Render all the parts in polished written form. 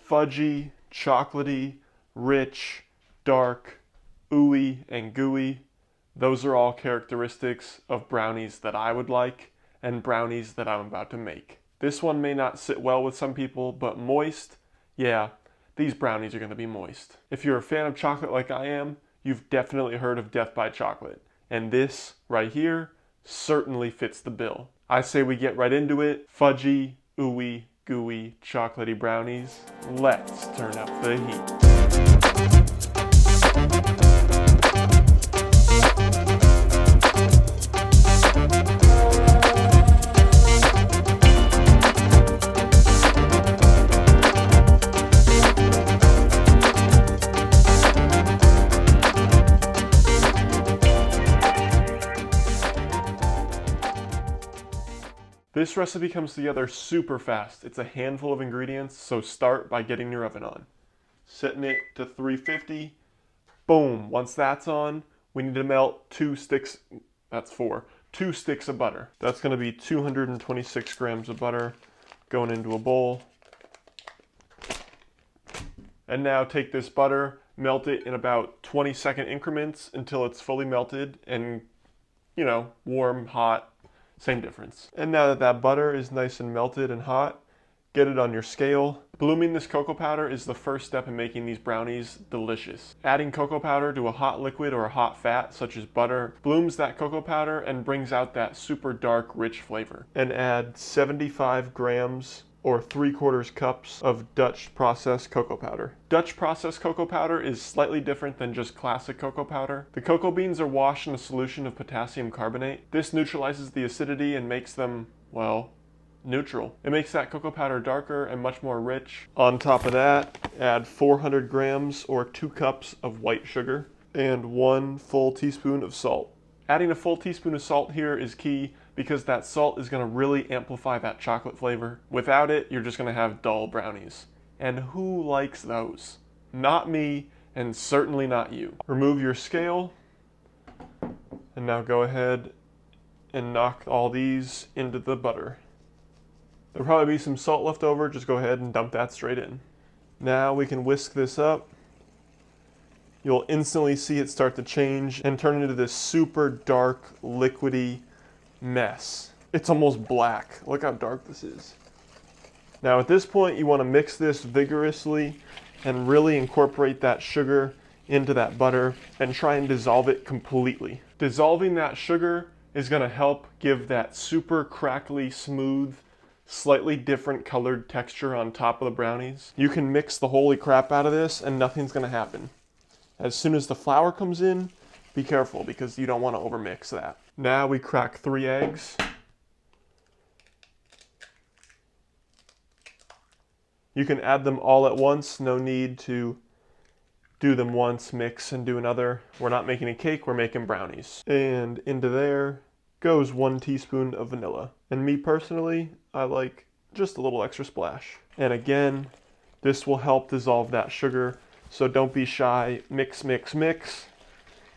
Fudgy, chocolaty, rich, dark, ooey, and gooey. Those are all characteristics of brownies that I would like and brownies that I'm about to make. This one may not sit well with some people, but moist, yeah, these brownies are going to be moist. If you're a fan of chocolate like I am, you've definitely heard of death by chocolate. And this right here certainly fits the bill. I say we get right into it. Fudgy, ooey, gooey, chocolatey brownies. Let's turn up the heat. This recipe comes together super fast. It's a handful of ingredients, so start by getting your oven on. Setting it to 350. Boom, once that's on, we need to melt 2 sticks, that's 4, 2 sticks of butter. That's gonna be 226 grams of butter going into a bowl. And now take this butter, melt it in about 20-second increments until it's fully melted and, warm, hot, same difference. And now that that butter is nice and melted and hot, get it on your scale. Blooming this cocoa powder is the first step in making these brownies delicious. Adding cocoa powder to a hot liquid or a hot fat, such as butter, blooms that cocoa powder and brings out that super dark, rich flavor. And add 75 grams or 3/4 cups of Dutch processed cocoa powder. Dutch processed cocoa powder is slightly different than just classic cocoa powder. The cocoa beans are washed in a solution of potassium carbonate. This neutralizes the acidity and makes them, well, neutral. It makes that cocoa powder darker and much more rich. On top of that, add 400 grams or 2 cups of white sugar and 1 full teaspoon of salt. Adding a full teaspoon of salt here is key because that salt is going to really amplify that chocolate flavor. Without it, you're just going to have dull brownies. And who likes those? Not me, and certainly not you. Remove your scale, and now go ahead and knock all these into the butter. There'll probably be some salt left over, just go ahead and dump that straight in. Now we can whisk this up. You'll instantly see it start to change and turn into this super dark, liquidy mess. It's almost black. Look how dark this is. Now at this point, you want to mix this vigorously and really incorporate that sugar into that butter and try and dissolve it completely. Dissolving that sugar is going to help give that super crackly, smooth, slightly different colored texture on top of the brownies. You can mix the holy crap out of this and nothing's going to happen. As soon as the flour comes in, be careful because you don't want to overmix that. Now we crack 3 eggs. You can add them all at once, no need to do them once, mix and do another. We're not making a cake, we're making brownies. And into there goes 1 teaspoon of vanilla. And me personally, I like just a little extra splash. And again, this will help dissolve that sugar, so don't be shy. Mix, mix, mix.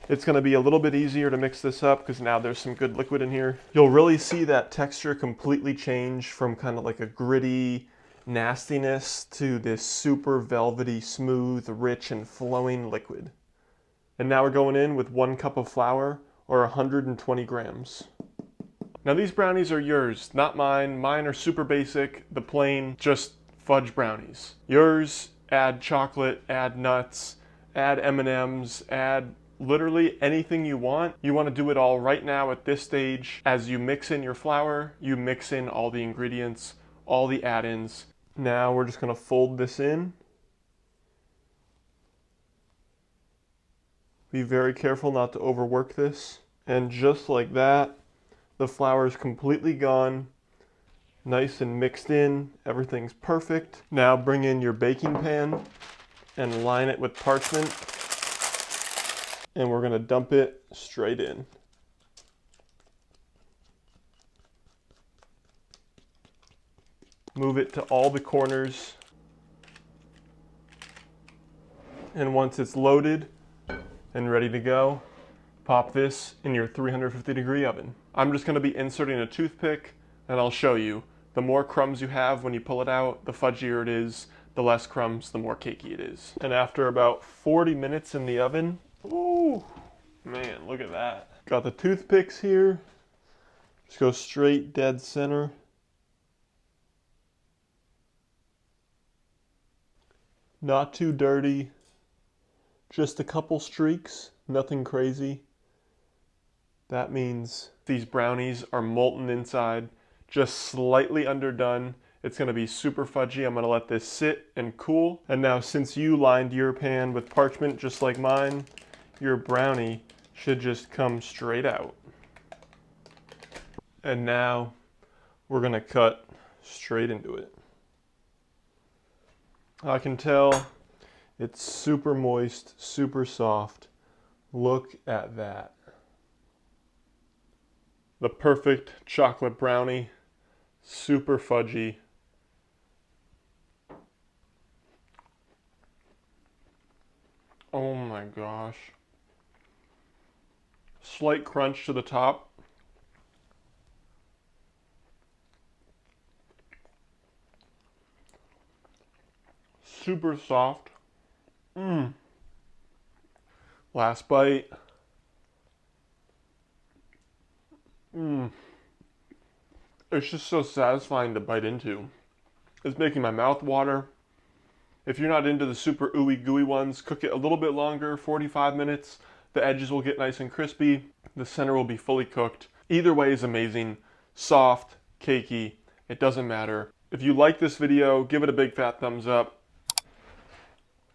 It's going to be a little bit easier to mix this up because now there's some good liquid in here. You'll really see that texture completely change from kind of like a gritty nastiness to this super velvety, smooth, rich, and flowing liquid. And now we're going in with 1 cup of flour or 120 grams. Now these brownies are yours, not mine. Mine are super basic, the plain, just fudge brownies. Yours, add chocolate, add nuts, add M&Ms, add literally anything you want. You want to do it all right now at this stage. As you mix in your flour, you mix in all the ingredients, all the add-ins. Now we're just going to fold this in. Be very careful not to overwork this. And just like that, the flour is completely gone. Nice and mixed in. Everything's perfect. Now bring in your baking pan and line it with parchment. And we're going to dump it straight in. Move it to all the corners. And once it's loaded and ready to go, pop this in your 350-degree oven. I'm just going to be inserting a toothpick and I'll show you. The more crumbs you have when you pull it out, the fudgier it is, the less crumbs, the more cakey it is. And after about 40 minutes in the oven, ooh, man, look at that. Got the toothpicks here. Just go straight dead center. Not too dirty. Just a couple streaks, nothing crazy. That means these brownies are molten inside, just slightly underdone. It's gonna be super fudgy. I'm gonna let this sit and cool. And now, since you lined your pan with parchment just like mine, your brownie should just come straight out. And now we're gonna cut straight into it. I can tell it's super moist, super soft. Look at that. The perfect chocolate brownie, super fudgy. Oh my gosh. Slight crunch to the top. Super soft. Last bite. It's just so satisfying to bite into. It's making my mouth water. If you're not into the super ooey gooey ones, cook it a little bit longer, 45 minutes. The edges will get nice and crispy. The center will be fully cooked. Either way is amazing. Soft, cakey, it doesn't matter. If you like this video, give it a big fat thumbs up.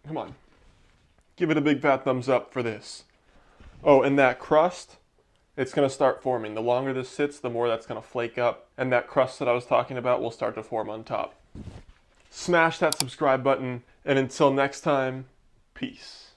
Come on. Give it a big fat thumbs up for this. Oh, and that crust, it's gonna start forming. The longer this sits, the more that's gonna flake up, and that crust that I was talking about will start to form on top. Smash that subscribe button, and until next time, peace.